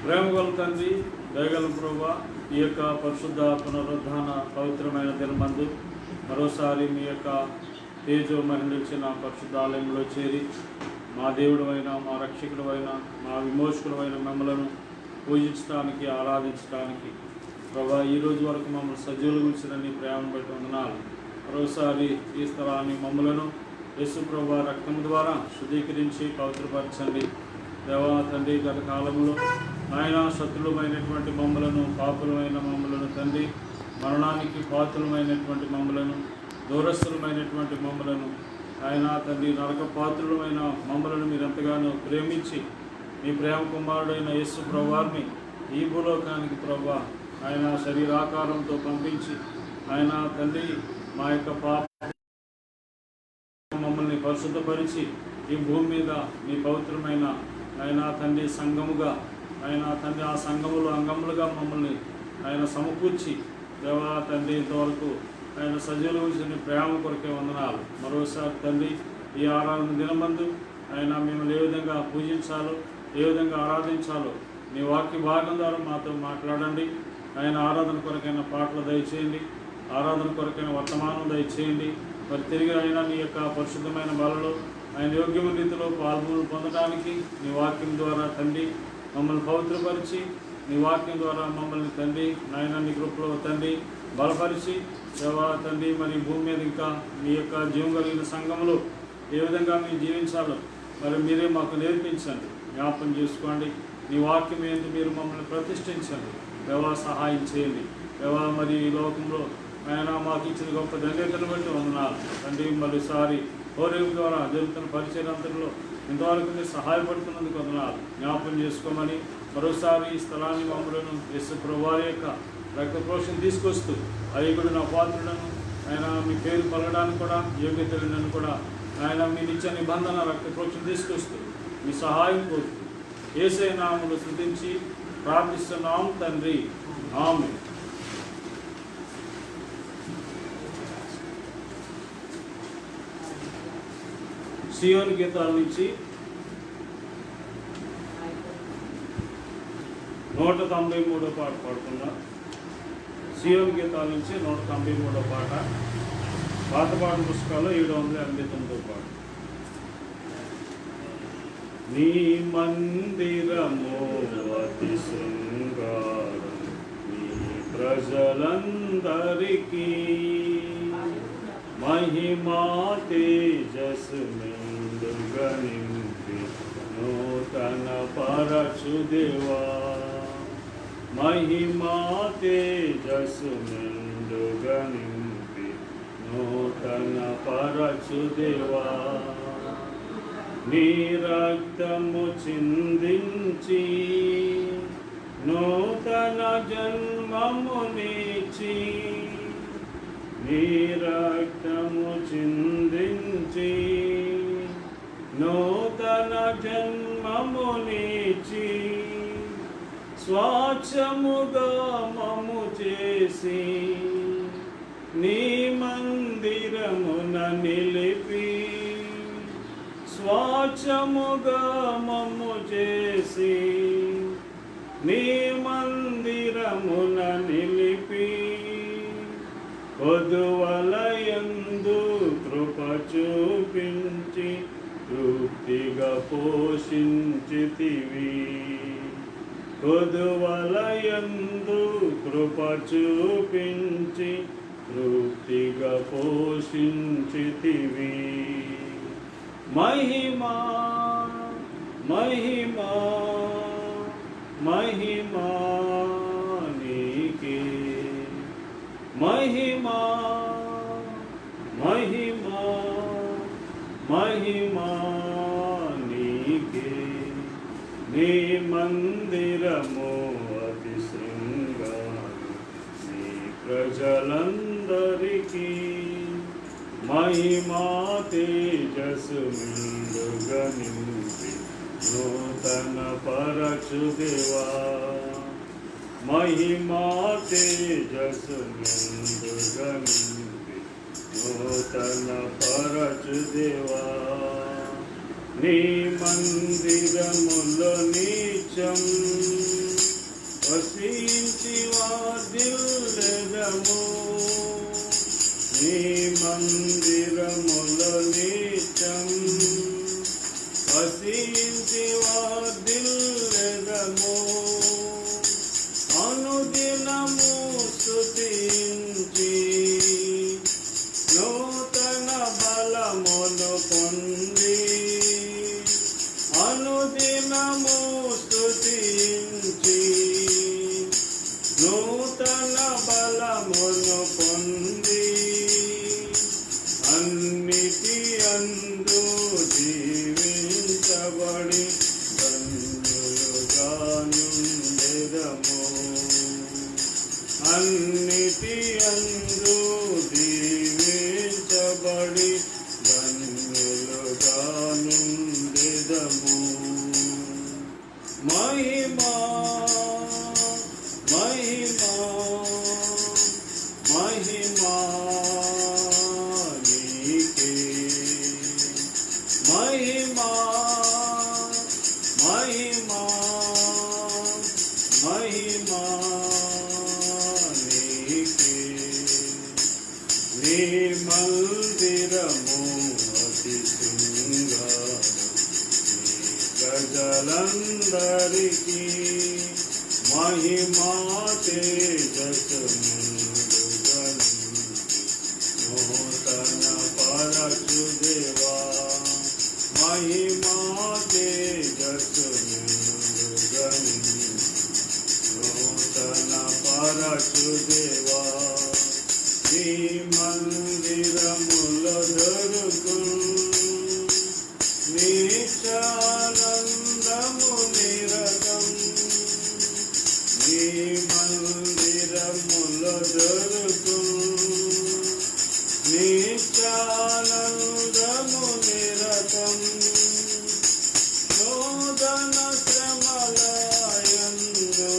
ప్రేమగల తండ్రి, దయగల ప్రభువా, ఈ యొక్క పరిశుద్ధ పునరుద్ధాన పవిత్రమైన దినమందు మరోసారి మీ యొక్క తేజోమహిమ నిలిచిన పరిశుద్ధ ఆలయంలో చేరి మా దేవుడు అయిన, మా రక్షకుడు అయిన, మా విమోచకుడు అయిన మిమ్మలను పూజించడానికి, ఆరాధించడానికి ప్రభా ఈరోజు వరకు మమ్మల్ని సజీవులు ఉంచిన నీ ప్రేమను బట్టి వందనాలు. మరోసారి ఈ స్థలాన్ని మమ్మలను యేసు ప్రభువా రక్తం ద్వారా శుద్ధీకరించి పవిత్రపరచండి. దేవా తండ్రి, గత కాలంలో ఆయన శత్రులమైనటువంటి మమ్మలను, పాపులమైన మమ్మలను తండ్రి, మరణానికి పాత్రులమైనటువంటి మమ్మలను, దూరస్థులమైనటువంటి మమ్మలను, ఆయన తండ్రి నరక పాత్రులమైన మమ్మలను మీరు ఎంతగానో ప్రేమించి మీ ప్రేమ కుమారుడైన యేసు ప్రభువారిని ఈ భూలోకానికి ప్రభా ఆయన శరీరాకారంతో పంపించి ఆయన తండ్రి మా యొక్క పాప మమ్మల్ని పరిశుద్ధపరిచి ఈ భూమి మీద మీ పవిత్రమైన ఆయన తండ్రి సంఘముగా, ఆయన తండ్రి ఆ సంఘములు అంగములుగా మమ్మల్ని ఆయన సమకూర్చి దేవా తండ్రి ఇంతవరకు ఆయన సజీవులు ఉంచిన ప్రేమ కొరకే వందనాలు. మరోసారి తండ్రి ఈ ఆరాధన దినమందు ఆయన మిమ్మల్ని ఏ విధంగా పూజించాలో, ఏ విధంగా ఆరాధించాలో మీ వాక్య భాగం ద్వారా మాతో మాట్లాడండి. ఆయన ఆరాధన కొరకైన పాటలు దయచేయండి, ఆరాధన కొరకైన వర్తమానం దయచేయండి. మరి తిరిగి ఆయన నీ యొక్క పరిశుద్ధమైన బలలో ఆయన యోగ్యమైన రీతిలో పాల్గొని పొందడానికి నీ వాక్యం ద్వారా తండ్రి మమ్మల్ని పవిత్రపరిచి, నీ వాక్యం ద్వారా మమ్మల్ని తండ్రి నాయన నీ కృపలో తండ్రి బలపరిచి దేవా తండ్రి మరి భూమి మీద ఇంకా మీ యొక్క జీవం కలిగిన సంఘంలో ఏ విధంగా మేము జీవించాలో మరి మీరే మాకు నేర్పించండి, జ్ఞాపకం చేసుకోండి. నీ వాక్యం ఏంటి మీరు మమ్మల్ని ప్రతిష్ఠించండి. దేవా సహాయం చేయండి. దేవా మరి ఈ లోకంలో ఆయన మాకు ఇచ్చిన గొప్ప ధన్యతను బట్టి వందనాలు తండ్రి. మరోసారి హోరేపు ద్వారా జరుగుతున్న పరిచయంలో ఇంతవరకు మీరు సహాయపడుతున్నందుకు వందనాలు. జ్ఞాపకం చేసుకోమని మరోసారి ఈ స్థలాన్ని మమ్మలను యేసు ప్రభువారి యొక్క రక్త ప్రోక్షణ తీసుకొస్తూ అయ్యకుడు నా పాత్రులను ఆయన మీ పేరు పలకడానికి కూడా యోగ్యతలను కూడా ఆయన మీ నిత్య నిబంధన రక్త ప్రోక్షణ తీసుకొస్తూ మీ సహాయం కోరుతూ యేసయ్య నామములో స్తుతించి ప్రార్థిస్తున్నాం తండ్రి, ఆమేన్. సియోను గీతాల నుంచి 193వ పాట పాడుకుందాం. సియోను గీతాల నుంచి 193వ పాట, పాత పాట పుస్తకాల్లో 789వ పాట. నీ మందిరము అతి శృంగారం, నీ ప్రజలందరికీ మహిమా తేజస్సు మెండుగా నింపి నూతన పరచు దేవా. మహిమా తేజస్సు మెండుగా నింపి నూతన పరచు దేవా. నీ రక్తము చిందించి నూతన జన్మమునిచ్చి, నీ రక్తము చిందించి నూతన జన్మమునిచ్చి, స్వాచ్ఛముగా మమ్ము చేసి నీ మందిరమున నిలిపి, స్వాచ్ఛముగా మమ్ము చేసి నీ మందిరమున నిలిపి, కొదువలయందు కృప చూపించి తృప్తిగా పోషించితివి. కొదువలయందు కృప చూపించి తృప్తిగా పోషించితివి. మహిమా మహిమా మహిమా నీకే, మహిమా మహిమా మహిమా నీకే. నీ మందిరము అతి శృంగారం, నీ ప్రజలందరికీ మహిమా తేజస్సు మెండుగా నింపి నూతన పరచు దేవా. మహిమా తేజస్సు మెండుగా నింపి నూతన పరచు దేవా. నీ మందిరములో నిత్యం మందిరములో నిత్యం వసించి వర్ధిల్లెదము. అనుదినము స్తుతించి నూతన బలమును పొంది, అనుదినము స్తుతించి నూతన బలమును పొంది, అన్నిటి అందు జీవించబడి ధన్యులుగా నుండెదము. అన్నిటి అందు జీవించబడి ధన్యులుగా నుండెదము. మహిమా మహిమా మహిమా నీకే, మహిమా మహిమా మహిమా నీకే. నీ మందిరము అతి శృంగారం, ప్రజలందరికీ మహిమా తేజస్సును నూతన పరచు దేవా, మహిమా తేజస్సును నూతన పరచు దేవా. నీ మందిరములో దొరుకును నిత్యానందము నిరతం. నీ మందిరములో దొరుకును నిత్యానందము నిరతం. శోధన శ్రమలయందు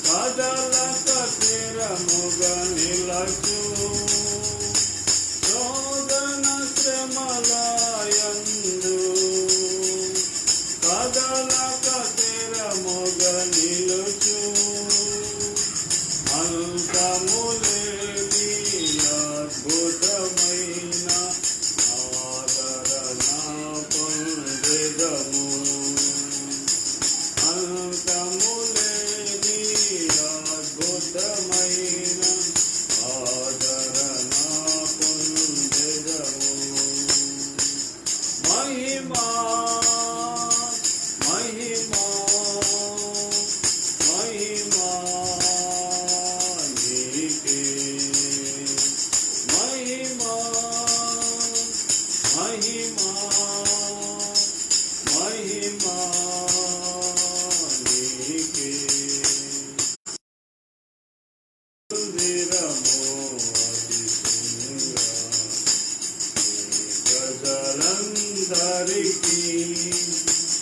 కదలక స్థిరముగా నిలచు. శోధన శ్రమలయందు కదలక స్థిరముగా నిలుచు. అంతములేని అద్భుతమైన ఆదరణ పొందెదము. అంతములేని అద్భుతమైన ఆదరణ పొందెదము. మహిమా మహిమా మహిమా నీకే, మహిమా మహిమా మహిమా నీకే. మందిరము అతి శృంగారం, ప్రజలందరికీ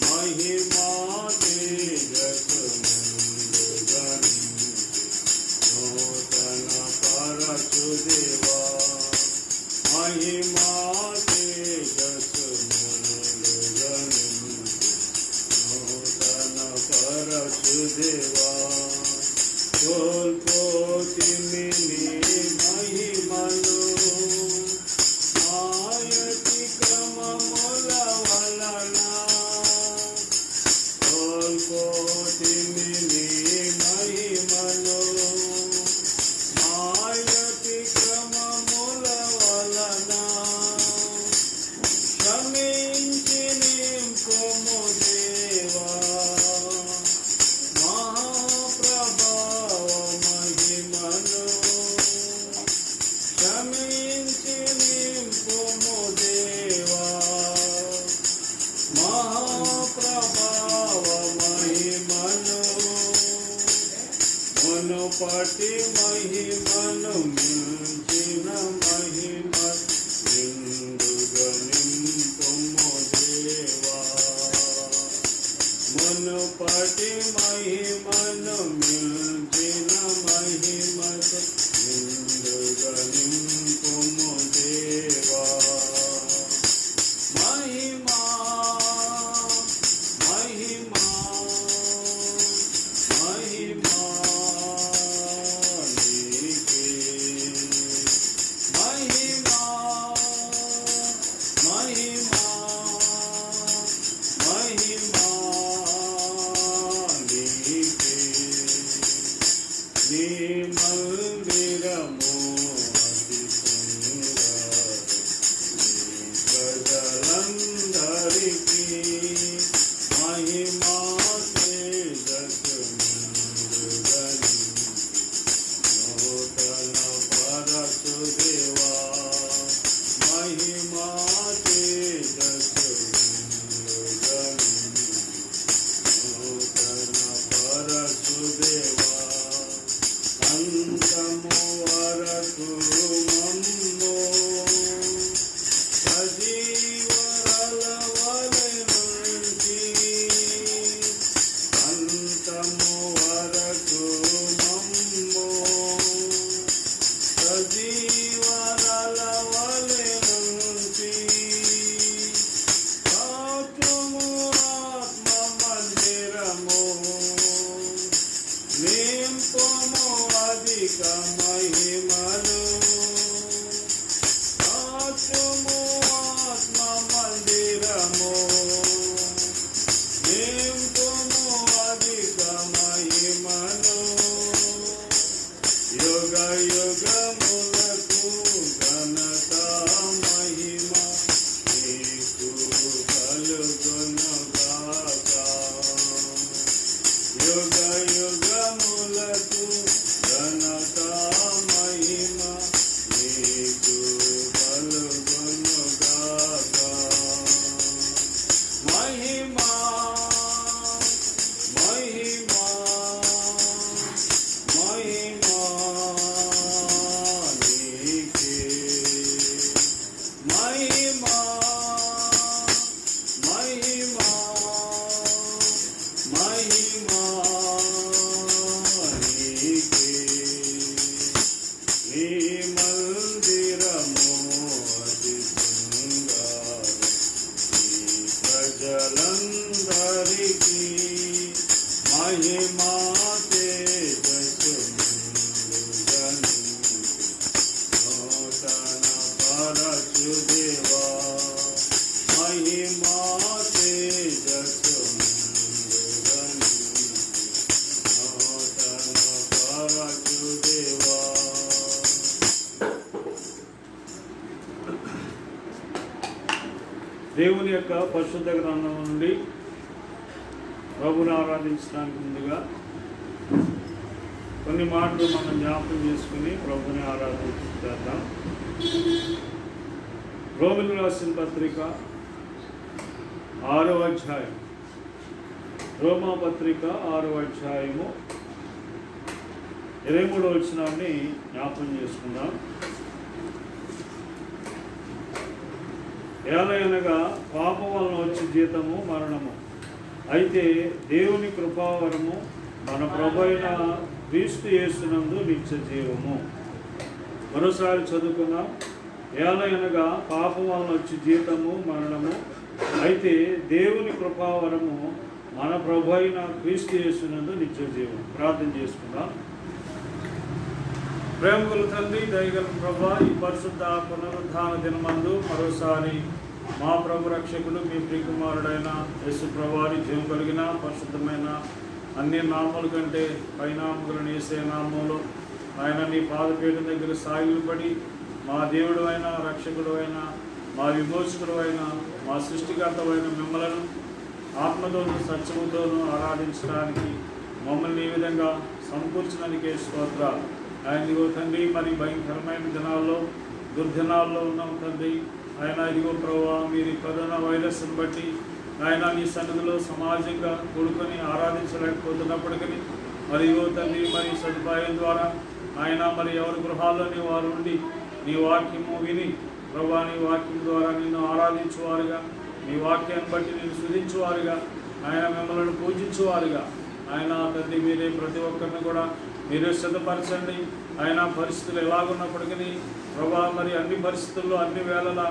మహిమా తేజస్సును నూతన పరచు దేవా, మహిమా తేజస్సును నూతన పరచు దేవా. కోల్పోతిని నీ మహిమను ఆయతి క్రమముల వలన. కోల్పోతిని నీ మహిమను ఆయతి క్రమముల వలన. క్షమించి నింపుము దేవా, మహాప్రభావ మహిమను. క్షమించి నింపుము దేవా, మహాప్రభావ మహిమను. మునుపటి మహిమను మించిన మహిమ నిండుగా నింపుము దేవా. మునుపటి మహిమను మించిన మహిమతో నిండుగా నింపుము దేవా. మహిమా మహిమా మహిమా నీకే, మహిమా మహిమా మహిమా మహిమా నీకే మహిమా మహిమా మహిమా నీకే నీ మందిరము అతి శృంగారం ప్రజలందరికీ మహిమా తేజస్సు నూతన పరచు దేవా మహిమా తేజస్సు నూతన పరచు దేవా. దేవుని యొక్క పరిశుద్ధ గ్రంథం నుండి ప్రభుని ఆరాధించడానికి ముందుగా కొన్ని మాటలు మనం జ్ఞాపకం చేసుకుని ప్రభుని ఆరాధించేద్దాం. రోమీయులకు రాసిన పత్రిక 6వ అధ్యాయం, రోమా పత్రిక 6వ అధ్యాయము 23వ వచనాన్ని జ్ఞాపకం చేసుకుందాం. ఏలయనగా పాపం వలన వచ్చి జీతము మరణము, అయితే దేవుని కృపావరము మన ప్రభు అయిన క్రీస్తు యేసునందు నిత్య జీవము. మరోసారి చదువుకుందాం. ఏలయనగా పాపం వలన వచ్చి జీతము మరణము, అయితే దేవుని కృపావరము మన ప్రభు అయిన క్రీస్తు యేసునందు నిత్య జీవం. ప్రార్థన చేసుకుందాం. ప్రేమగల తండ్రి, దయగల ప్రభా, ఈ పరిశుద్ధ పునరుద్ధాన దినమందు మరోసారి మా ప్రభు రక్షకుడు మీ ప్రియకుమారుడైన యేసు ప్రభువారి జీవం కలిగిన పరిశుద్ధమైన అన్ని నామముల కంటే పైనామములను యేసే నామములో ఆయన నీ పాదపీఠం దగ్గర సాగిలపడి మా దేవుడు అయిన రక్షకుడు అయిన మా విమోచకుడు అయిన మా సృష్టికర్తమైన మిమ్మలను ఆత్మతోనూ సత్యముతోనూ ఆరాధించడానికి మమ్మల్ని ఈ విధంగా సమకూర్చడానికి స్తోత్రాలు. ఆయన ఇదిగో తండ్రి, మరి భయంకరమైన దినాల్లో దుర్దినాల్లో ఉన్నాం తండ్రి. ఆయన ఇదిగో ప్రభువా, మీరు కరోనా వైరస్ని బట్టి ఆయన నీ సన్నిధిలో సమాజంగా కూడుకొని ఆరాధించలేకపోతున్నప్పటికీ మరి ఇదిగో తండ్రి, మరి సదుపాయం ద్వారా ఆయన మరి ఎవరి గృహాల్లోని వారు ఉండి నీ వాక్యము విని ప్రభువా, నీ వాక్యం ద్వారా నిన్ను ఆరాధించువారుగా, నీ వాక్యాన్ని బట్టి నిన్ను స్తుతించువారుగా, ఆయన మిమ్మల్ని పూజించువారుగా ఆయన తండ్రి మీరే ప్రతి ఒక్కరిని కూడా మీరే సిద్ధపరచండి. ఆయన పరిస్థితులు ఎలాగున్నప్పటికీ ప్రభా, మరి అన్ని పరిస్థితుల్లో అన్ని వేళలా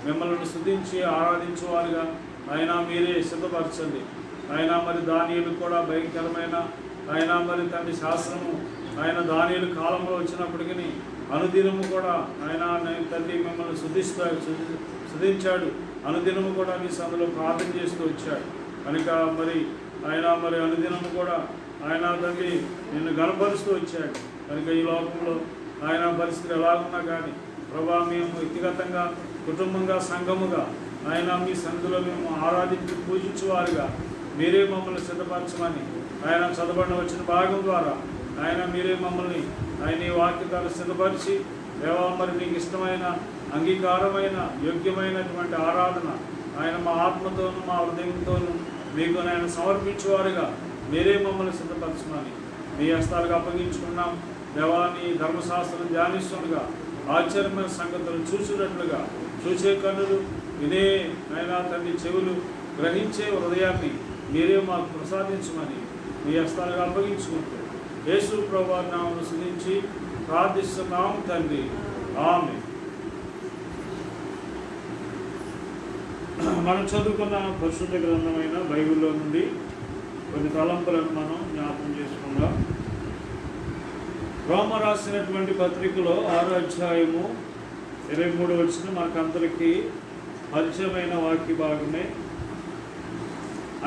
మిమ్మల్ని స్తుతించి ఆరాధించువారుగా ఆయన మీరే సిద్ధపరచండి. ఆయన మరి దానియేలు కూడా భయంకరమైన ఆయన మరి తండ్రి శాస్త్రము ఆయన దానియేలు కాలంలో వచ్చినప్పటికీ అనుదినము కూడా ఆయన తండ్రి మిమ్మల్ని స్తుతించాడు. అనుదినము కూడా నీ సందులో ప్రార్థన చేస్తూ వచ్చాడు కనుక మరి ఆయన మరి అనుదినము కూడా ఆయన తండ్రి నిన్ను గనపరుస్తూ వచ్చాడు కనుక ఈ లోకంలో ఆయన పరిస్థితులు ఎలాగున్నా కానీ ప్రభా, మేము వ్యక్తిగతంగా కుటుంబంగా సంఘముగా ఆయన మీ సన్నిధిలో మేము ఆరాధించి పూజించువారుగా మీరే మమ్మల్ని సిద్ధపరచమని ఆయన చదవబడిన వచ్చిన భాగం ద్వారా ఆయన మీరే మమ్మల్ని ఆయన ఈ వాక్యాలు సిద్ధపరిచి దేవా, మరి నీకు ఇష్టమైన అంగీకారమైన యోగ్యమైనటువంటి ఆరాధన ఆయన మా ఆత్మతోనూ మా హృదయంతోనూ మీకు ఆయన సమర్పించేవారుగా మీరే మమ్మల్ని సిద్ధపరచమని మీ హస్తాలకు అప్పగించుకున్నాం. దేవా, నీ ధర్మశాస్త్రం ధ్యానిస్తుండగా ఆశ్చర్యమైన సంగతులు చూసినట్లుగా చూసే కన్నులు, వినే అయినా తండ్రి చెవులు, గ్రహించే హృదయాన్ని మీరే మాకు ప్రసాదించమని మీ హస్తాలకు అప్పగించుకుంటూ యేసు ప్రభువు నామమున స్తుతించి ప్రార్థిస్తున్నాం తండ్రి. ఆమేన్. మనం చదువుకున్న పరిశుద్ధ గ్రంథమైన బైబిల్లో నుండి కొన్ని తలంపులను మనం జ్ఞాపకం చేసుకుందాం. రోమ రాసినటువంటి పత్రికలో 6వ అధ్యాయము 23వ వచనం మనకందరికీ పరిచయమైన వాక్య భాగమే.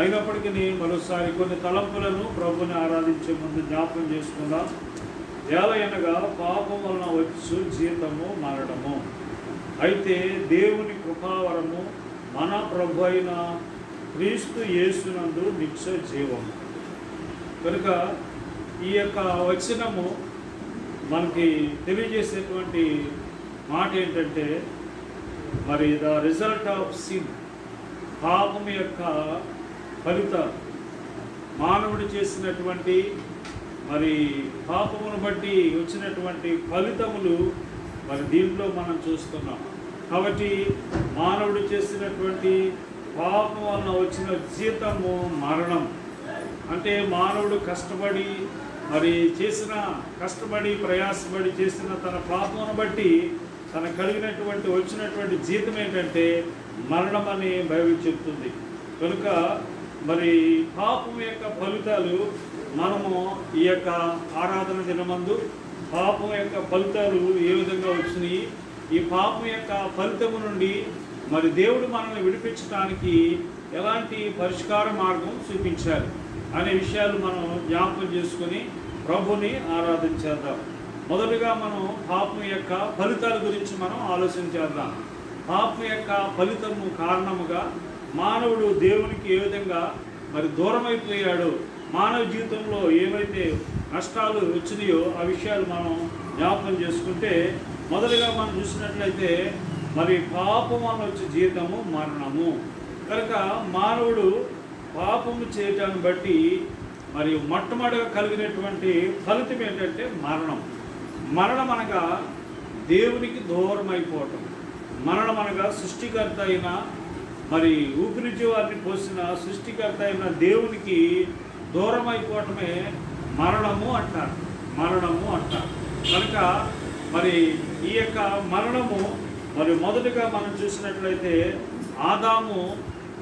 అయినప్పటికీ మరోసారి కొన్ని తలంపులను ప్రభుని ఆరాధించే ముందు జ్ఞాపకం చేసుకుందాం. ఏలయనగా పాపం వలన వచ్చు జీతము మరణము, అయితే దేవుని కృపావరము మన ప్రభు అయిన క్రీస్తు యేసునందు నిత్య జీవము. కనుక ఈ యొక్క వచనము మనకి తెలియజేసేటువంటి మాట ఏంటంటే, మరి ద రిజల్ట్ ఆఫ్ సిన్, పాపం యొక్క ఫలితాలు, మానవుడు చేసినటువంటి మరి పాపమును బట్టి వచ్చినటువంటి ఫలితములు మరి దీంట్లో మనం చూస్తున్నాం. కాబట్టి మానవుడు చేసినటువంటి పాపం వలన వచ్చిన జీతము మరణం. అంటే మానవుడు కష్టపడి ప్రయాసపడి చేసిన తన పాపమును బట్టి తనకు కలిగినటువంటి వచ్చినటువంటి జీతం ఏంటంటే మరణం అని బైబిల్ చెప్తుంది. కనుక మరి పాపం యొక్క ఫలితాలు మనము ఈ యొక్క ఆరాధన దినమందు పాపం యొక్క ఫలితాలు ఏ విధంగా వచ్చినాయి, ఈ పాపం యొక్క ఫలితము నుండి మరి దేవుడు మనల్ని విడిపించడానికి ఎలాంటి పరిష్కార మార్గం చూపించాలి అనే విషయాలు మనం జ్ఞాపకం చేసుకుని ప్రభుని ఆరాధించేద్దాం. మొదటిగా మనం పాపం యొక్క ఫలితాల గురించి మనం ఆలోచన చేద్దాం. పాపం యొక్క ఫలితము కారణముగా మానవుడు దేవునికి ఏ విధంగా మరి దూరం అయిపోయాడో, మానవ జీవితంలో ఏవైతే నష్టాలు వచ్చినాయో ఆ విషయాలు మనం జ్ఞాపకం చేసుకుంటే, మొదటిగా మనం చూసినట్లయితే మరి పాపం వల్ల వచ్చే జీతము మరణము. కనుక మానవుడు పాపము చేయటాన్ని బట్టి మరి మొట్టమొదటిగా కలిగినటువంటి ఫలితం ఏంటంటే మరణం. మరణం అనగా దేవునికి దూరం అయిపోవటం. మరణం అనగా సృష్టికర్త అయిన మరి ఊపిరి జీవాన్ని పోసిన సృష్టికర్త అయిన దేవునికి దూరం అయిపోవటమే మరణము అంటారు. కనుక మరి ఈ యొక్క మరణము మరి మొదటిగా మనం చూసినట్లయితే ఆదాము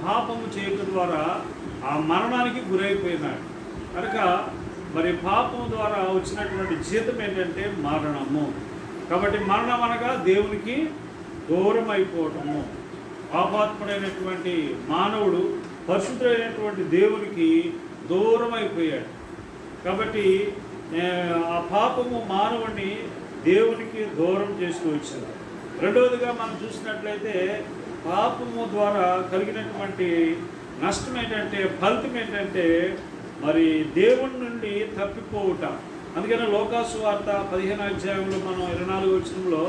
పాపము చేయటం ద్వారా ఆ మరణానికి గురైపోయినాడు. కనుక మరి పాపం ద్వారా వచ్చినటువంటి జీతం ఏంటంటే మరణము. కాబట్టి మరణం అనగా దేవునికి దూరం అయిపోవటము. పాపాత్ముడైనటువంటి మానవుడు పరిశుద్ధుడైనటువంటి దేవునికి దూరం అయిపోయాడు. కాబట్టి ఆ పాపము మానవుడిని దేవునికి దూరం చేస్తూ వచ్చింది. రెండవదిగా మనం చూసినట్లయితే పాపము ద్వారా కలిగినటువంటి నష్టం ఏంటంటే, ఫలితం ఏంటంటే మరి దేవుడి నుండి తప్పిపోవుట. అందుకని లోకాసు వార్త 15వ అధ్యాయంలో మనం 24వ వచనంలో,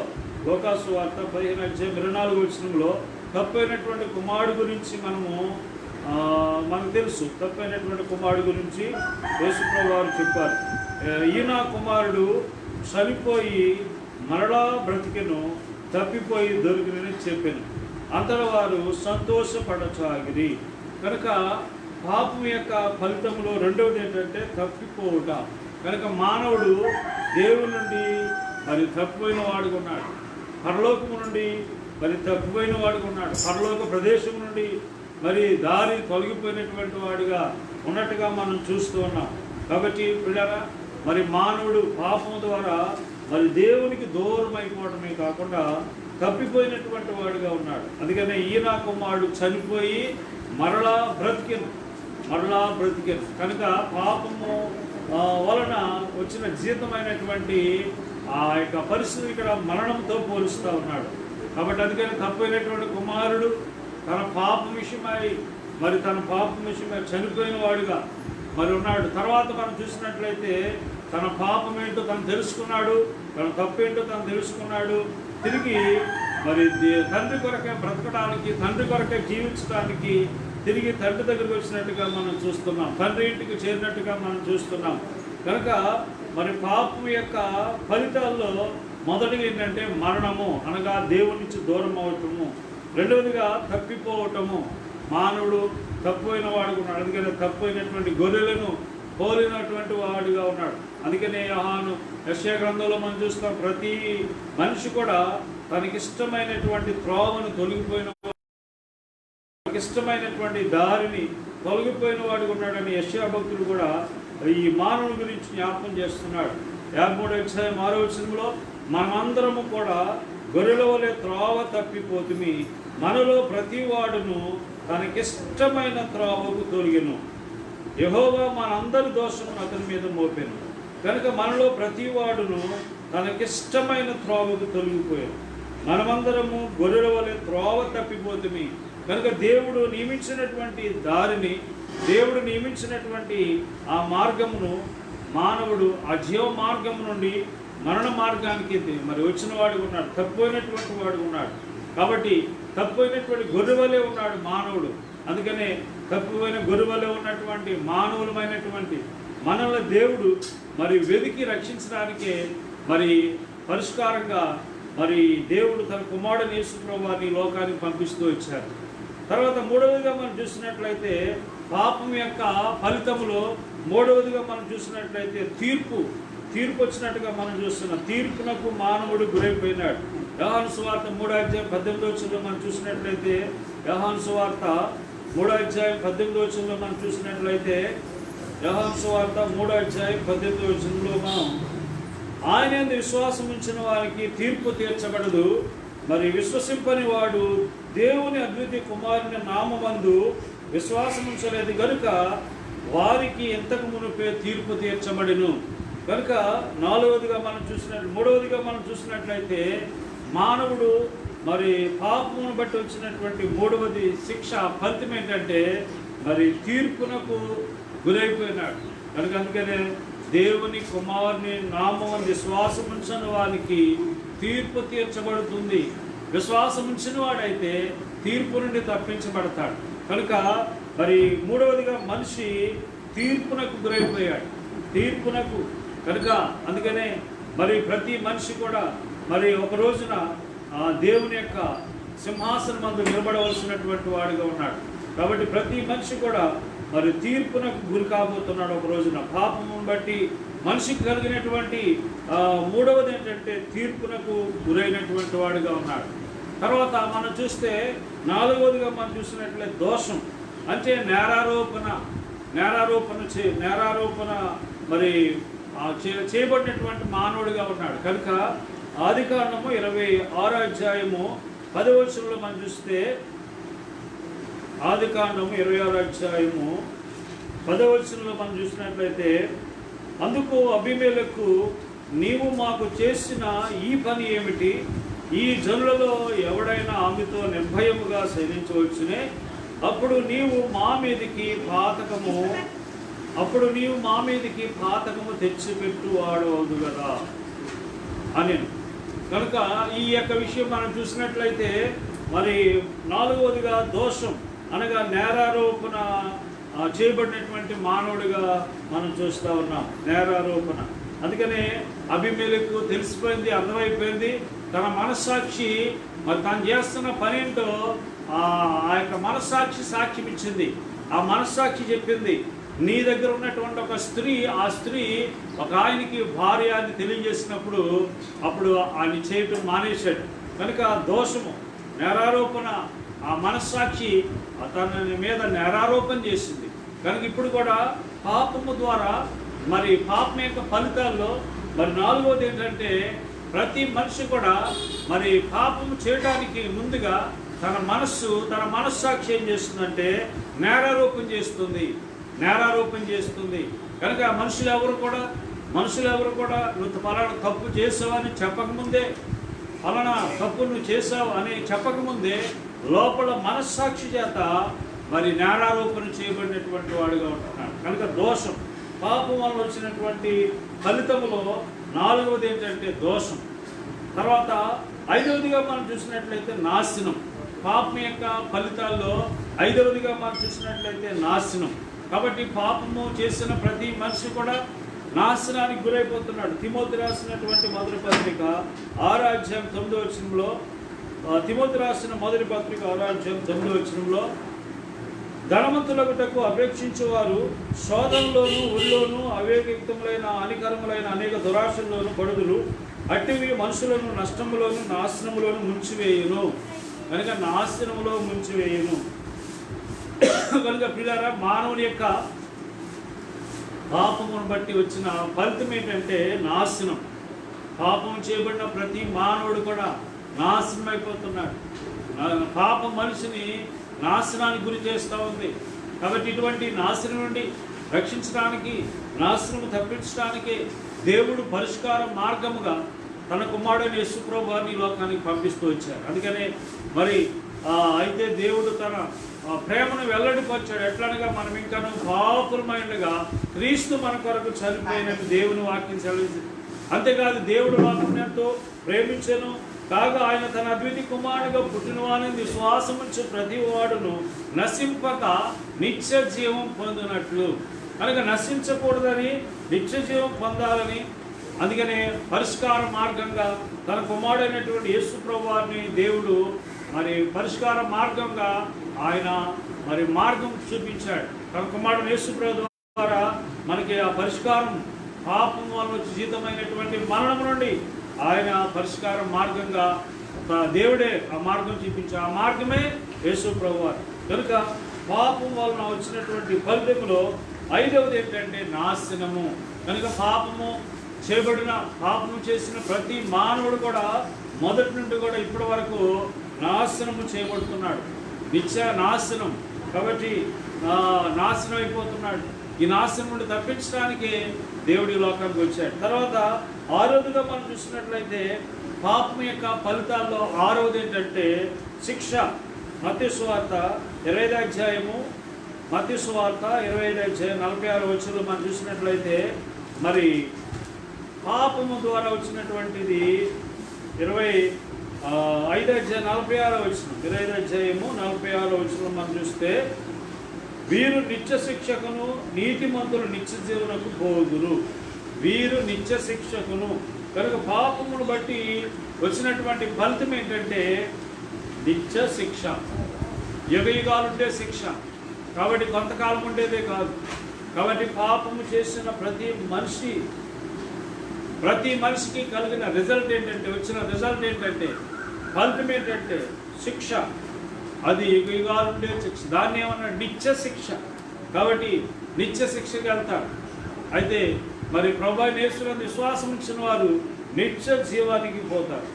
లోకాసు వార్త 15వ అధ్యాయం 24వ వచనంలో తప్పైనటువంటి కుమారుడు గురించి మనకు తెలుసు. తప్పైనటువంటి కుమారుడు గురించి యేసుప్రభువు వారు చెప్పారు. ఈయన కుమారుడు చనిపోయి మరలా బ్రతికెను, తప్పిపోయి దొరికినని చెప్పాను. అంతలో వారు సంతోషపడసాగిరి. కనుక పాపం యొక్క ఫలితంలో రెండవది ఏంటంటే తప్పిపోవుట. కనుక మానవుడు దేవుని నుండి మరి తప్పిపోయిన వాడుగా ఉన్నాడు. పరలోకము నుండి మరి తప్పిపోయిన వాడుగా ఉన్నాడు. పరలోక ప్రదేశం నుండి మరి దారి తొలగిపోయినటువంటి వాడిగా ఉన్నట్టుగా మనం చూస్తూ ఉన్నాం. కాబట్టి పిల్లరా, మరి మానవుడు పాపం ద్వారా మరి దేవునికి దూరం అయిపోవడమే కాకుండా తప్పిపోయినటువంటి వాడుగా ఉన్నాడు. అందుకనే ఈయన కుమారుడు చనిపోయి మరలా బ్రతికెను. కనుక పాపము వలన వచ్చిన జీతమైనటువంటి ఆ యొక్క పరిస్థితి ఇక్కడ మరణంతో పోలుస్తూ ఉన్నాడు. కాబట్టి అందుకని తప్పైనటువంటి కుమారుడు తన పాపం విషయమై చనిపోయిన వాడుగా మరి ఉన్నాడు. తర్వాత మనం చూసినట్లయితే తన పాపం ఏంటో తను తెలుసుకున్నాడు, తన తప్పేంటో తను తెలుసుకున్నాడు. తిరిగి మరి తండ్రి కొరకే బ్రతకడానికి, తండ్రి కొరకే జీవించడానికి తిరిగి తండ్రి దగ్గరికి వచ్చినట్టుగా మనం చూస్తున్నాం. తండ్రి ఇంటికి చేరినట్టుగా మనం చూస్తున్నాం. కనుక మరి పాపం యొక్క ఫలితాల్లో మొదటిగా ఏంటంటే మరణము అనగా దేవుడి నుంచి దూరం అవటము. రెండవదిగా తప్పిపోవటము. మానవుడు తప్పిపోయిన వాడుగా ఉన్నాడు. అందుకని తప్పిపోయినటువంటి గొర్రెలను పోలినటువంటి వాడుగా ఉన్నాడు. అందుకనే యెషయా గ్రంథంలో మనం చూస్తాం, ప్రతి మనిషి కూడా తనకిష్టమైనటువంటి త్రోవను తొలగిపోయిన, తనకిష్టమైనటువంటి దారిని తొలగిపోయిన వాడుగా ఉన్నాడని యెషయా భక్తుడు కూడా ఈ మానవుని గురించి జ్ఞాపకం చేస్తున్నాడు. 53వ అధ్యాయం 6వ వచనంలో మనమందరము కూడా గొర్రెల వలె త్రోవ తప్పిపోతుమి, మనలో ప్రతి వాడును తనకిష్టమైన త్రోవకు తొలగెను, యెహోవా మనందరి దోషమును అతని మీద మోపెను. కనుక మనలో ప్రతి వాడును తనకిష్టమైన త్రోవకు తొలగిపోయాను. మనమందరము గొర్రెల వలె త్రోవ తప్పిపోతుమి. కనుక దేవుడు నియమించినటువంటి దారిని, దేవుడు నియమించినటువంటి ఆ మార్గమును మానవుడు ఆ జీవ మార్గం నుండి మరణ మార్గానికి మరి వచ్చిన వాడుగా ఉన్నాడు, తప్పిపోయినటువంటి వాడుగా ఉన్నాడు. కాబట్టి తప్పిపోయినటువంటి గొర్రె వలె ఉన్నాడు మానవుడు. అందుకనే తప్పిపోయిన గొర్రెవలే ఉన్నటువంటి మానవులమైనటువంటి మనల్ని దేవుడు మరి వెతికి రక్షించడానికే మరి పరిష్కారంగా మరి దేవుడు తన కుమారుడు యేసుప్రభువు వారిని లోకానికి పంపిస్తూ వచ్చారు. తర్వాత మూడవదిగా మనం చూసినట్లయితే పాపం యొక్క ఫలితములో మూడవదిగా మనం చూసినట్లయితే తీర్పు వచ్చినట్టుగా మనం చూస్తున్నాం. తీర్పునకు మానవుడు గురైపోయినాడు. యోహాను సువార్త 3:18 మనం చూసినట్లయితే యోహాను సువార్త 3:18 మనం చూసినట్లయితే యోహాను సువార్త 3:18 మనం ఆయన యందు విశ్వాసం ఉంచిన వారికి తీర్పు తీర్చబడదు, మరి విశ్వసింపని వాడు దేవుని అద్వితీయ కుమారుని నామమందు విశ్వాసం ఉంచలేదు కనుక వారికి ఎంతకు మునుపే తీర్పు తీర్చబడిను. కనుక మూడవదిగా మనం చూసినట్లయితే మానవుడు మరి పాపమును బట్టి వచ్చినటువంటి మూడవది శిక్ష ఫలితం ఏంటంటే మరి తీర్పునకు గురైపోయినాడు. కనుక అందుకనే దేవుని కుమారుని నామం విశ్వాసం ఉంచిన వారికి తీర్పు తీర్చబడుతుంది. విశ్వాసం ఉంచిన వాడైతే తీర్పు నుండి తప్పించబడతాడు. కనుక మరి మూడవదిగా మనిషి తీర్పునకు గురైపోయాడు. తీర్పునకు కనుక అందుకనే మరి ప్రతి మనిషి కూడా మరి ఒక రోజున దేవుని యొక్క సింహాసనం మందు నిలబడవలసినటువంటి వాడిగా ఉన్నాడు. కాబట్టి ప్రతి మనిషి కూడా మరి తీర్పునకు గురి కాబోతున్నాడు ఒక రోజున. పాపమును బట్టి మనిషికి కలిగినటువంటి మూడవది ఏంటంటే తీర్పునకు గురైనటువంటి వాడిగా ఉన్నాడు. తర్వాత మనం చూస్తే నాలుగవదిగా మనం చూసినట్లయితే దోషం అంటే నేరారోపణ మరి చేయబడినటువంటి మానవుడిగా ఉన్నాడు. కనుక ఆదికాండము 26:10 మనం చూస్తే ఆదికాండము 26:10 మనం చూసినట్లయితే అందుకు అబీమెలెకు నీవు మాకు చేసిన ఈ పని ఏమిటి? ఈ జనులలో ఎవడైనా ఆమెతో నిర్భయముగా శయనించవచ్చునే? అప్పుడు నీవు మా మీదికి పాతకము తెచ్చిపెట్టువాడవదు కదా అని. కనుక ఈ యొక్క విషయం మనం చూసినట్లయితే మరి నాలుగవదిగా దోషం అనగా నేరారోపణ చేయబడినటువంటి మానవుడిగా మనం చూస్తూ ఉన్నాం. నేరారోపణ అందుకనే అబీమెలెకు తెలిసిపోయింది, అర్థమైపోయింది. తన మనస్సాక్షి మరి తను చేస్తున్న పని ఏంటో ఆ యొక్క మనస్సాక్షి సాక్ష్యం ఇచ్చింది. ఆ మనస్సాక్షి చెప్పింది నీ దగ్గర ఉన్నటువంటి ఒక స్త్రీ, ఆ స్త్రీ ఒక ఆయనకి భార్య అని తెలియజేసినప్పుడు అప్పుడు ఆయన చేయటం మానేశాడు. కనుక దోషము నేరారోపణ ఆ మనస్సాక్షి తన మీద నేరారోపణ చేసింది. కనుక ఇప్పుడు కూడా పాపము ద్వారా మరి పాపం యొక్క ఫలితాల్లో మరి నాలుగవది ఏంటంటే ప్రతి మనిషి కూడా మరి పాపము చేయడానికి ముందుగా తన మనస్సాక్షి ఏం చేస్తుందంటే నేరారోపణ చేస్తుంది. కనుక మనుషులు ఎవరు కూడా నువ్వు ఫలానా తప్పు చేసావని చెప్పకముందే, ఫలానా తప్పు నువ్వు చేసావు అని చెప్పకముందే లోపల మనస్సాక్షి చేత మరి నేరారోపణ చేయబడినటువంటి వాడుగా ఉంటున్నాడు. కనుక దోషం పాపం వల్ల వచ్చినటువంటి ఫలితములో నాలుగవది ఏంటంటే దోషం. తర్వాత ఐదవదిగా మనం చూసినట్లయితే నాశనం. పాపం యొక్క ఫలితాల్లో ఐదవదిగా మనం చూసినట్లయితే నాశనం. కాబట్టి పాపము చేసిన ప్రతి మనిషి కూడా నాశనానికి గురైపోతున్నాడు. తిమోతి రాసినటువంటి మొదటి పత్రిక 6:9 తిమోతి రాసిన మొదటి పత్రిక 6:9 ధనవంతులగుటకు అపేక్షించేవారు శోధనలోను ఊళ్ళోను అవివేకయుక్తములైన హానికరములైన అనేక దురాశల్లోను పడుదులు, అట్టివి మనుషులను నష్టములోను నాశనములోను ముంచివేయును. కనుక నాశనములో ముంచివేయును. కనుక ప్రియులారా, మానవుని యొక్క పాపమును బట్టి వచ్చిన ఫలితం ఏంటంటే నాశనం. పాపం చేయబడిన ప్రతి మానవుడు కూడా నాశనం అయిపోతున్నాడు. పాపం మనిషిని నాశనానికి గురి చేస్తూ ఉంది. కాబట్టి ఇటువంటి నాశనం నుండి రక్షించడానికి, నాశనం తప్పించడానికి దేవుడు పరిష్కార మార్గముగా తన కుమారుడైన యేసుప్రభువు వారిని లోకానికి పంపిస్తూ వచ్చారు. అందుకనే మరి అయితే దేవుడు తన ప్రేమను వెల్లడిపరిచాడు. ఎట్లనగా మనం ఇంకాను పాపులమైనగా క్రీస్తు మన కొరకు చనిపోయినట్టు దేవుని వాక్యం సెలవించింది. అంతేకాదు దేవుడు లోకం ఎంతో ప్రేమించెను, కాగా ఆయన తన అద్వితి కుమారునిగా పుట్టినవాని విశ్వాసముంచు ప్రతి వాడును నశింపక నిత్య జీవం పొందినట్లు. కనుక నశించకూడదని, నిత్య జీవం పొందాలని, అందుకనే పరిష్కార మార్గంగా తన కుమారుడైనటువంటి యేసు ప్రభువారిని దేవుడు మరి పరిష్కార మార్గంగా ఆయన మరి మార్గం చూపించాడు. తన కుమారుడు యేసు ప్రభు ద్వారా మనకి ఆ పరిష్కారం, పాపం వల్ల వచ్చి జీతమైనటువంటి మరణం నుండి ఆయన పరిష్కార మార్గంగా దేవుడే ఆ మార్గం చూపించాడు. ఆ మార్గమే యేసు ప్రభువారు. కనుక పాపం వలన వచ్చినటువంటి ఫలితములో 5వది ఏంటంటే నాశనము. కనుక పాపము చేసిన ప్రతి మానవుడు కూడా మొదటి నుండి కూడా ఇప్పటి వరకు నాశనము చేయబడుతున్నాడు. నిత్య నాశనం. కాబట్టి నాశనం అయిపోతున్నాడు. ఈ నాశనం నుండి తప్పించడానికి దేవుడి లోకానికి వచ్చాడు. తర్వాత 6వదిగా మనం చూసినట్లయితే పాపం యొక్క ఫలితాల్లో 6వది ఏంటంటే శిక్ష. మత్తయి సువార్త 25వ అధ్యాయము, మత్తయి సువార్త 25వ అధ్యాయం 46వ వచనంలో మనం చూసినట్లయితే మరి పాపము ద్వారా వచ్చినటువంటిది 25వ అధ్యాయం 46వ వచనం, 25వ అధ్యాయము 46వ వచనంలో మనం చూస్తే వీరు నిత్య శిక్షకును నీతిమంతులు నిత్య జీవనకు పోదురు. వీరు నిత్య శిక్షకును. కనుక పాపమును బట్టి వచ్చినటువంటి ఫలితం ఏంటంటే నిత్య శిక్ష. యుగయుగాలు ఉండే శిక్ష. కాబట్టి కొంతకాలం ఉండేదే కాదు. కాబట్టి పాపము చేసిన ప్రతి మనిషికి కలిగిన రిజల్ట్ ఏంటంటే, వచ్చిన రిజల్ట్ ఏంటంటే, ఫలితం ఏంటంటే శిక్ష. అది యుగయుగాలు ఉండే శిక్ష. దాన్ని ఏమన్నా నిత్య శిక్ష. కాబట్టి నిత్య శిక్షకి వెళ్తారు. అయితే మరి ప్రభువైన యేసునందు విశ్వాసం ఉంచిన వారు నిత్య జీవానికి పోతారు.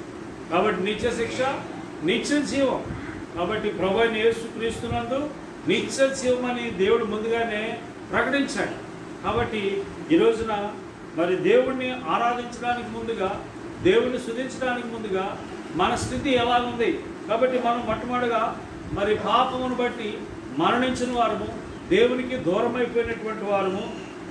కాబట్టి నిత్య శిక్ష, నిత్య జీవం. కాబట్టి ప్రభువైన యేసు క్రీస్తునందు నిత్య జీవం అని దేవుడు ముందుగానే ప్రకటించాడు. కాబట్టి ఈ రోజున మరి దేవుణ్ణి ఆరాధించడానికి ముందుగా, దేవుణ్ణి స్తుతించడానికి ముందుగా మన స్థితి ఎలా ఉంది? కాబట్టి మనం మొట్టమొదటిగా మరి పాపమును బట్టి మరణించిన వారము, దేవునికి దూరం అయిపోయినటువంటి వారము,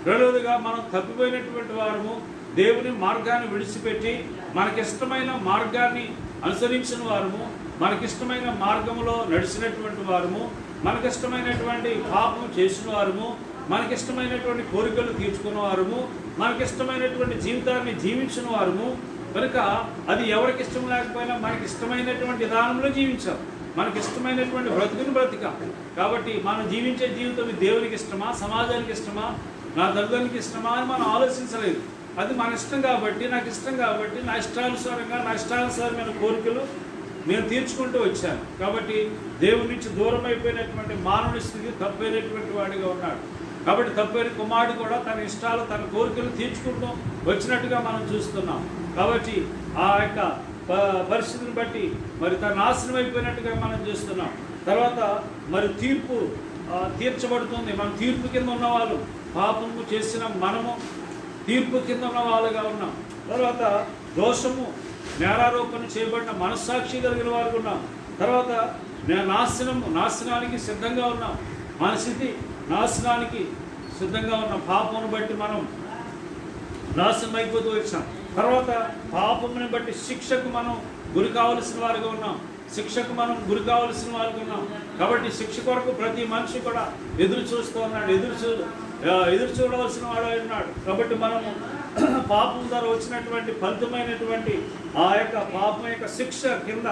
రెండవదిగా మనం తప్పిపోయినటువంటి వారము, దేవుని మార్గాన్ని విడిచిపెట్టి మనకిష్టమైన మార్గాన్ని అనుసరించిన వారము, మనకిష్టమైన మార్గంలో నడిచినటువంటి వారము, మనకిష్టమైనటువంటి పాపం చేసిన వారము, మనకిష్టమైనటువంటి కోరికలు తీర్చుకున్న వారము, మనకిష్టమైనటువంటి జీవితాన్ని జీవించిన వారము. కనుక అది ఎవరికి ఇష్టం లేకపోయినా మనకి ఇష్టమైనటువంటి విధానంలో జీవించాం. మనకి ఇష్టమైనటువంటి బ్రతుకుని బ్రతిక. కాబట్టి మనం జీవించే జీవితం దేవునికి ఇష్టమా, సమాజానికి ఇష్టమా, నా తల్లిదండ్రులకి ఇష్టమా అని మనం ఆలోచించలేదు. అది మన ఇష్టం కాబట్టి, నాకు ఇష్టం కాబట్టి, నా ఇష్టానుసారమైన కోరికలు నేను తీర్చుకుంటూ వచ్చాను. కాబట్టి దేవుడి నుంచి దూరం అయిపోయినటువంటి మానవుని స్థితి తప్పైనటువంటి వాడిగా ఉన్నాడు. కాబట్టి తప్పైన కుమారుడు కూడా తన ఇష్టాలు, తన కోరికలు తీర్చుకుంటూ వచ్చినట్టుగా మనం చూస్తున్నాం. కాబట్టి ఆ యొక్క పరిస్థితిని బట్టి మరి తన నాశనం అయిపోయినట్టుగా మనం చూస్తున్నాం. తర్వాత మరి తీర్పు తీర్చబడుతుంది. మనం తీర్పు కింద ఉన్నవాళ్ళు, పాపము చేసిన మనము తీర్పు కింద ఉన్న వాళ్ళుగా ఉన్నాం. తర్వాత దోషము, నేరారోపణ చేయబడిన మనస్సాక్షి కలిగిన వారు ఉన్నాం. తర్వాత నాశనానికి సిద్ధంగా ఉన్నాం. మన స్థితి నాశనానికి సిద్ధంగా ఉన్నాం. పాపమును బట్టి మనం నాశనం అయిపోతూ వచ్చాం. తర్వాత పాపముని బట్టి శిక్షకు మనం గురి కావలసిన వారుగా ఉన్నాం. శిక్షకు మనం గురి కావలసిన వారుగా ఉన్నాం. కాబట్టి శిక్ష కొరకు ప్రతి మనిషి కూడా ఎదురు చూస్తూ ఉన్నాడు, ఎదురు చూడవలసిన వాడు ఉన్నాడు. కాబట్టి మనము పాపం ద్వారా వచ్చినటువంటి ఫలితమైనటువంటి ఆ యొక్క పాపం యొక్క శిక్ష కింద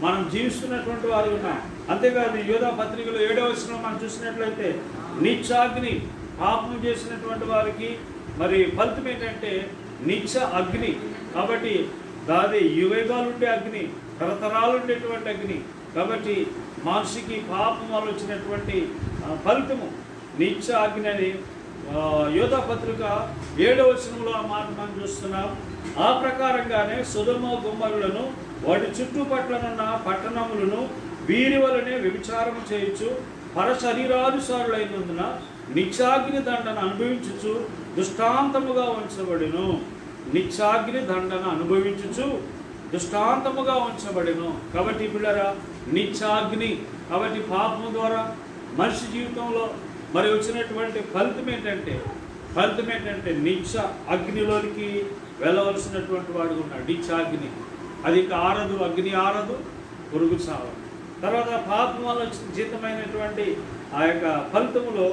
మనం జీవిస్తున్నటువంటి వారు ఉన్నాం. అంతేకాదు యోధా పత్రికలో 7వ వచనం మనం చూసినట్లయితే నిత్యాగ్ని, పాపం చేసినటువంటి వారికి మరి ఫలితం ఏంటంటే నిత్య అగ్ని. కాబట్టి దాది యుగయుగాలు ఉండే అగ్ని, తరతరాలు ఉండేటువంటి అగ్ని. కాబట్టి మనిషికి పాపం వల్ల వచ్చినటువంటి ఫలితము నిత్య అగ్ని అని యోధా పత్రిక 7వ వచనంలో ఆ మాట మనం చూస్తున్నాం. ఆ ప్రకారంగానే సొదొమ గొమొర్రాలను వాటి చుట్టుపట్లనున్న పట్టణములను వీరి వలనే వ్యభిచారము చేయొచ్చు పరశరీరానుసారులైనందున నిత్యాగ్ని దండన అనుభవించుచు దృష్టాంతముగా ఉంచబడెను. నిత్యాగ్ని దండన అనుభవించుచు దృష్టాంతముగా ఉంచబడెను. కాబట్టి పిల్లరా నిత్యాగ్ని. కాబట్టి పాపము ద్వారా మనిషి జీవితంలో మరి వచ్చినటువంటి ఫలితం ఏంటంటే నిత్య అగ్నిలోనికి వెళ్ళవలసినటువంటి వాడు ఉన్నాడు. నిత్యాగ్ని. అది ఇంకా ఆరదు, అగ్ని ఆరదు, పురుగు చావదు. తర్వాత పాపం వల్ల వచ్చిన జీతమైనటువంటి ఆ యొక్క ఫలితములో,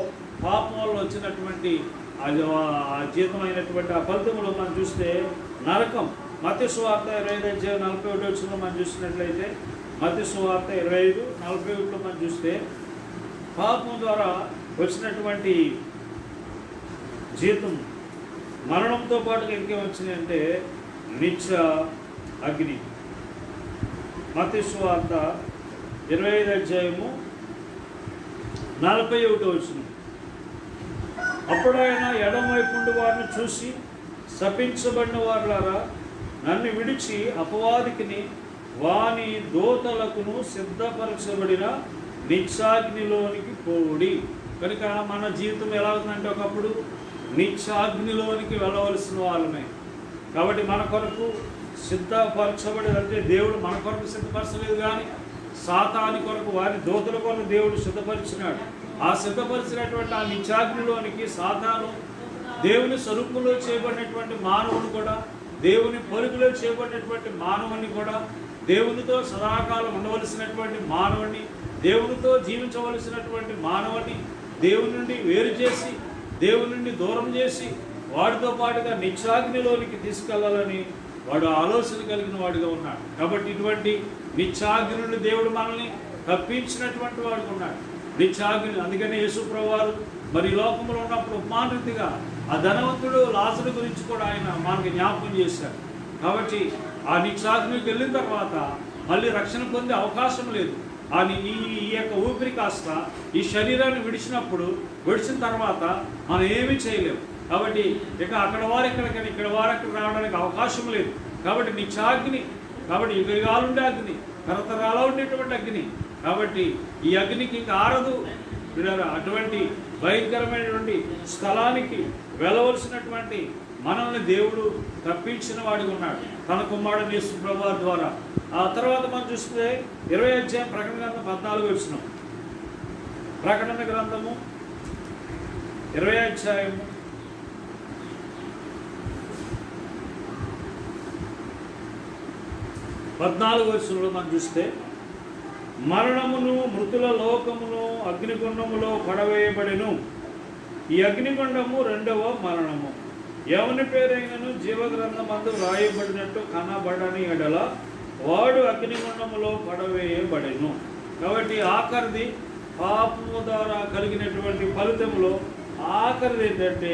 పాపం వల్ల వచ్చినటువంటి ఆ జీతమైనటువంటి ఆ ఫలితములో మనం చూస్తే నరకం. మత్తయి సువార్త 25:41 మనం చూసినట్లయితే, మత్తయి సువార్త 25:41 మనం చూస్తే పాపం ద్వారా వచ్చినటువంటి జీతం మరణంతో పాటుగా ఇంకేం వచ్చినాయంటే నిత్య అగ్ని. మత్తయి సువార్త 25:41. అప్పుడు ఆయన ఎడమవైపుండి వారిని చూసి, శపించబడిన వారులారా, నన్ను విడిచి అపవాదికిని వాని దూతలకును సిద్ధపరచబడిన నిత్యాగ్నిలోనికి పోవుడి. కనుక మన జీవితం ఎలా ఉందంటే ఒకప్పుడు నిత్యాగ్నిలోనికి వెళ్ళవలసిన వాళ్ళమే. కాబట్టి మన కొరకు సిద్ధపరచబడి, అంటే దేవుడు మన కొరకు సిద్ధపరచలేదు, కానీ సాతాని కొరకు, వారి దూతల కొరకు దేవుడు సిద్ధపరిచినాడు. ఆ సిద్ధపరిచినటువంటి ఆ నిత్యాగ్నిలోనికి సాతాను, దేవుని స్వరూపంలో చేయబడినటువంటి మానవుని కూడా, దేవుని పొరుగులో చేయబడినటువంటి మానవుని కూడా, దేవునితో సదాకాలం ఉండవలసినటువంటి మానవుని, దేవునితో జీవించవలసినటువంటి మానవుని దేవుని నుండి వేరు చేసి, దేవుని నుండి దూరం చేసి, వాడితో పాటుగా నిత్యాగ్నిలోనికి తీసుకెళ్లాలని వాడు ఆలోచన కలిగిన వాడిగా ఉన్నాడు. కాబట్టి ఇటువంటి నిత్యాగ్ని నుండి దేవుడు మనల్ని తప్పించినటువంటి వాడుగా ఉన్నాడు. నిత్యాగ్ని. అందుకనే యేసు ప్రభువారు మరి ఈ లోకంలో ఉన్నప్పుడు ఉపమానరీతిగా ఆ ధనవంతుడు లాజరు గురించి కూడా ఆయన మనకి జ్ఞాపకం చేశారు. కాబట్టి ఆ నిత్యాగ్నికి వెళ్ళిన తర్వాత మళ్ళీ రక్షణ పొందే అవకాశం లేదు. ఈ యొక్క ఊపిరి కాస్త ఈ శరీరాన్ని విడిచిన తర్వాత మనం ఏమీ చేయలేము. కాబట్టి ఇక అక్కడ వారు ఎక్కడికైనా, ఇక్కడ వారు ఎక్కడ రావడానికి అవకాశం లేదు. కాబట్టి నిత్యాగ్ని, కాబట్టి యుగాలు ఉండే అగ్ని, తరతరాల ఉండేటువంటి అగ్ని. కాబట్టి ఈ అగ్నికి ఇంకా ఆరదు. అటువంటి భయంకరమైనటువంటి స్థలానికి వెళ్ళవలసినటువంటి మనల్ని దేవుడు తప్పించిన వాడిగా ఉన్నాడు తన కుమారుడు యేసు ప్రభువు ద్వారా. ఆ తర్వాత మనం చూస్తే 20వ అధ్యాయం ప్రకటన గ్రంథం 14 ప్రకటన గ్రంథము 20వ అధ్యాయం 14 మనం చూస్తే, మరణమును మృతుల లోకమును అగ్నిగుండములో పడవేయబడెను. ఈ అగ్నిగుండము రెండవ మరణము. ఎవని పేరైనను జీవగ్రంథమందు వ్రాయబడినట్టు కనబడని ఎడల వాడు అగ్నిగుండములో పడవేయబడెను. కాబట్టి ఆఖరిది పాపము ద్వారా కలిగినటువంటి ఫలితములో ఆఖరిది ఏంటంటే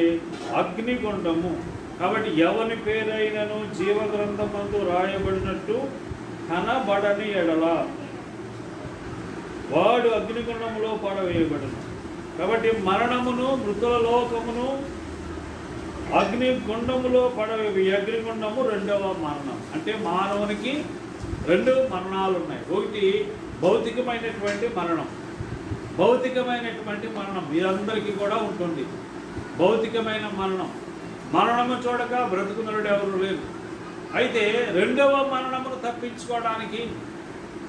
అగ్నిగుండము. కాబట్టి ఎవని పేరైనను జీవగ్రంథమందు వ్రాయబడినట్టు కనబడని ఎడల వాడు అగ్నిగుండములో పడవేయబడను. కాబట్టి మరణమును మృతుల లోకమును అగ్నిగుండములో పడవేవి. అగ్నిగుండము రెండవ మరణం. అంటే మానవునికి రెండు మరణాలు ఉన్నాయి. ఒకటి భౌతికమైనటువంటి మరణం. భౌతికమైనటువంటి మరణం మీరందరికీ కూడా ఉంటుంది. భౌతికమైన మరణము చూడక బ్రతుకున్నడు ఎవరు లేరు. అయితే రెండవ మరణమును తప్పించుకోవడానికి,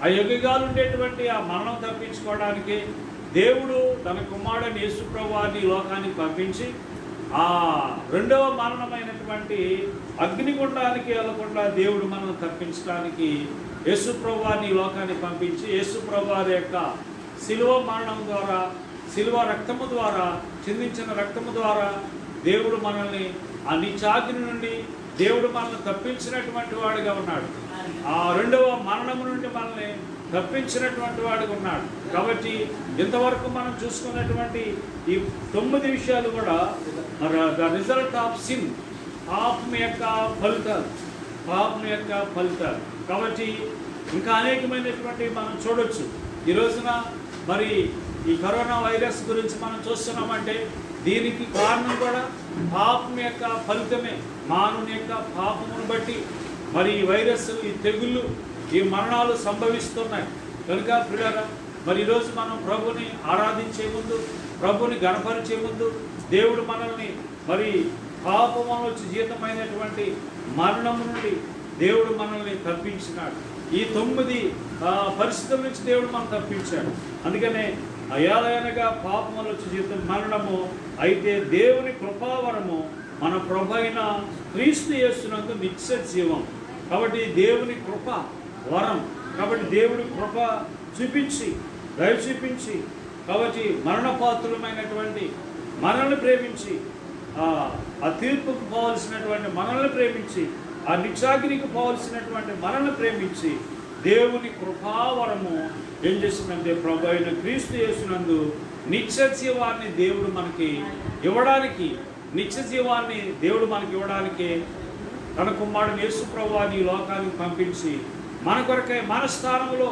ఆ యుగాలు ఉండేటువంటి ఆ మరణం తప్పించుకోవడానికి దేవుడు తన కుమారుడైన యేసు ప్రభువుని లోకానికి పంపించి ఆ రెండవ మరణమైనటువంటి అగ్నిగుండానికి వెళ్ళకుండా దేవుడు మనల్ని తప్పించడానికి యేసు ప్రభువుని లోకాన్ని పంపించి, యేసు ప్రభువు యొక్క శిలువ మరణం ద్వారా, శిలువ రక్తము ద్వారా, చిందించిన రక్తము ద్వారా దేవుడు మనల్ని ఆ నిత్యాగ్ని నుండి దేవుడు మనల్ని తప్పించినటువంటి వాడిగా ఉన్నాడు. ఆ రెండవ మరణము నుండి మనల్ని తప్పించినటువంటి వాడిగా ఉన్నాడు. కాబట్టి ఇంతవరకు మనం చూసుకున్నటువంటి ఈ 9 విషయాలు కూడా ద రిజల్ట్ ఆఫ్ సిన్, పాపం యొక్క ఫలితాలు. కాబట్టి ఇంకా అనేకమైనటువంటి మనం చూడొచ్చు. ఈ రోజున మరి ఈ కరోనా వైరస్ గురించి మనం చూస్తున్నామంటే దీనికి కారణం కూడా పాపం యొక్క ఫలితమే. మానవుని యొక్క పాపమును బట్టి మరి ఈ వైరస్, ఈ తెగుళ్ళు, ఈ మరణాలు సంభవిస్తున్నాయి. కనుక ప్రియులారా, మరి ఈరోజు మనం ప్రభుని ఆరాధించే ముందు, ప్రభుని గణపరిచే ముందు దేవుడు మనల్ని మరి పాపము వచ్చి జీతమైనటువంటి మరణము నుండి దేవుడు మనల్ని తప్పించినాడు. ఈ 9 పరిస్థితుల నుంచి దేవుడు మనం తప్పించాడు. అందుకనే అయాలయనగా పాపము వచ్చి జీతం మరణము, అయితే దేవుని కృపావరము మన ప్రభు అయిన క్రీస్తు యేసునందు నిత్య జీవం. కాబట్టి దేవుని కృప వరం. కాబట్టి దేవుడి కృప చూపించి, దయ చూపించి, కాబట్టి మరణపాత్రులమైనటువంటి మనల్ని ప్రేమించి, ఆ తీర్పుకు పోవలసినటువంటి మనల్ని ప్రేమించి, ఆ నిత్యాగ్నికి పోవలసినటువంటి మనల్ని ప్రేమించి, దేవుని కృపావరము ఏం చేసిందంటే ప్రభు అయిన క్రీస్తు యేసునందు నిత్య జీవాన్ని దేవుడు మనకి ఇవ్వడానికి, నిత్య జీవాన్ని దేవుడు మనకి ఇవ్వడానికి తన కుమారుడు యేసు ప్రభువుని ఈ లోకానికి పంపించి మన కొరకై మన స్థానంలో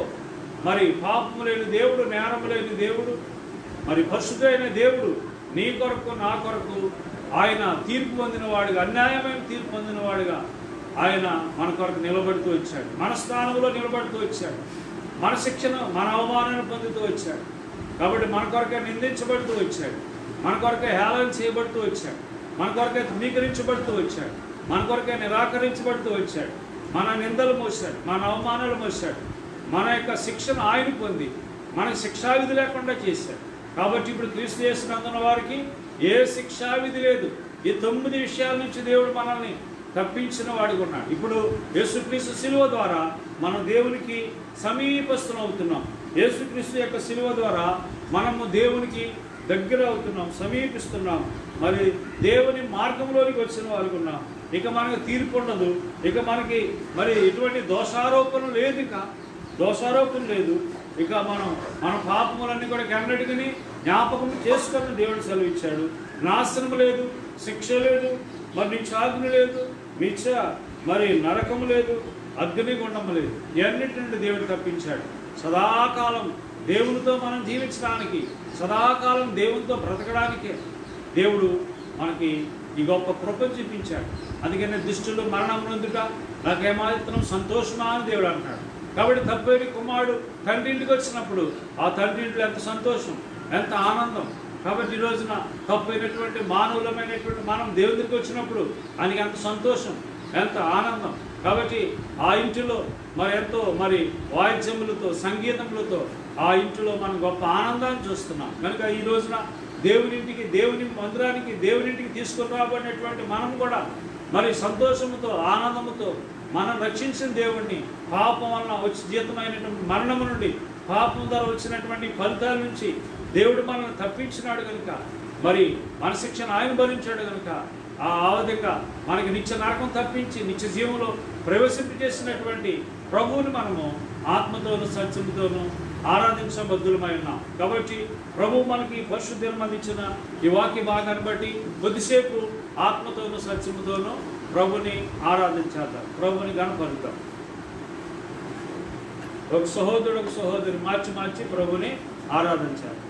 మరి పాపము లేని దేవుడు, నేరము లేని దేవుడు, మరి పరిశుద్ధమైన దేవుడు నీ కొరకు నా కొరకు ఆయన తీర్పు పొందినవాడుగా, అన్యాయమైన తీర్పు పొందినవాడుగా ఆయన మన కొరకు నిలబడుతూ వచ్చాడు. మన స్థానంలో నిలబడుతూ వచ్చాడు. మన శిక్షను, మన అవమానాన్ని పొందుతూ వచ్చాడు. కాబట్టి మన కొరకే నిందించబడుతూ వచ్చాడు. మన కొరకే హేళన చేయబడుతూ వచ్చాడు. మన కొరకే ధృవీకరించబడుతూ వచ్చాడు. మన కొరకే నిరాకరించబడుతూ వచ్చాడు. మన నిందలు మోసాడు, మన అవమానాలు మోసాడు. మన యొక్క శిక్షను ఆయన పొంది మనకు శిక్షావిధి లేకుండా చేశాడు. కాబట్టి ఇప్పుడు క్రీస్తు యేసునందున్న వారికి ఏ శిక్షావిధి లేదు. ఈ 9 విషయాల నుంచి దేవుడు మనల్ని తప్పించిన వాడిగా ఉన్నాడు. ఇప్పుడు యేసుక్రీస్తు శిలువ ద్వారా మనం దేవునికి సమీపస్థులం అవుతున్నాం. యేసుక్రీస్తు యొక్క శిలువ ద్వారా మనము దేవునికి దగ్గర అవుతున్నాం, సమీపిస్తున్నాం. మరి దేవుని మార్గంలోనికి వచ్చిన వారికి ఉన్నాం. ఇక మనకు తీర్పు ఉండదు. ఇక మనకి మరి ఎటువంటి దోషారోపణ లేదు. ఇక దోషారోపణ లేదు. ఇక మన పాపములన్నీ కూడా కన్నటికని జ్ఞాపకం చేసుకొని దేవుడు సెలవిచ్చాడు. నాశనం లేదు, శిక్ష లేదు, మరి నిత్యాగ్ని లేదు, మరి నరకము లేదు, అగ్నిగుండము లేదు. ఇవన్నిటి నుండి దేవుడు తప్పించాడు. సదాకాలం దేవునితో మనం జీవించడానికి, సదాకాలం దేవునితో బ్రతకడానికి దేవుడు మనకి ఈ గొప్ప కృప చూపించాడు. అందుకనే దుష్టులు మరణం నొందుట నాకేమాత్రం సంతోషమా అని దేవుడు అంటాడు. కాబట్టి తప్పైన కుమారుడు తండ్రి ఇంటికి వచ్చినప్పుడు ఆ తండ్రి ఇంట్లో ఎంత సంతోషం, ఎంత ఆనందం. కాబట్టి ఈ రోజున తప్పైనటువంటి మానవులమైనటువంటి మనం దేవుని దగ్గరికి వచ్చినప్పుడు ఆయనకి ఎంత సంతోషం, ఎంత ఆనందం. కాబట్టి ఆ ఇంటిలో మరి ఎంతో మరి వాయిద్యములతో, సంగీతములతో ఆ ఇంటిలో మనం గొప్ప ఆనందాన్ని చూస్తున్నాం. కనుక ఈ రోజున దేవునింటికి, దేవుని మందిరానికి, దేవునింటికి తీసుకుని రాబడినటువంటి మనం కూడా మరి సంతోషముతో, ఆనందముతో మనం రక్షించిన దేవుణ్ణి పాపం వలన వచ్చి జీతమైనటువంటి మరణము నుండి, పాపం ద్వారా వచ్చినటువంటి ఫలితాల నుంచి దేవుడు మనల్ని తప్పించినాడు కనుక, మరి మన శిక్షను ఆయన భరించాడు కనుక ఆ విధంగా మనకి నిత్య నరకం తప్పించి నిత్య జీవంలో ప్రవేశింపజేసినటువంటి ప్రభువుని మనము ఆత్మతోనూ సత్యముతోనూ ఆరాధించబద్ధులమై ఉన్నాం. కాబట్టి ప్రభువు మనకి పరిశుద్ధం అందించిన ఈ వాక్య భాగాన్ని బట్టి కొద్దిసేపు ఆత్మతోనూ సత్యముతోనూ ప్రభుని ఆరాధించేద్దాం, ప్రభుని గణపరుద్దాం. ఒక సహోదరుడు, ఒక సహోదరి మార్చి ప్రభుని ఆరాధించాలి.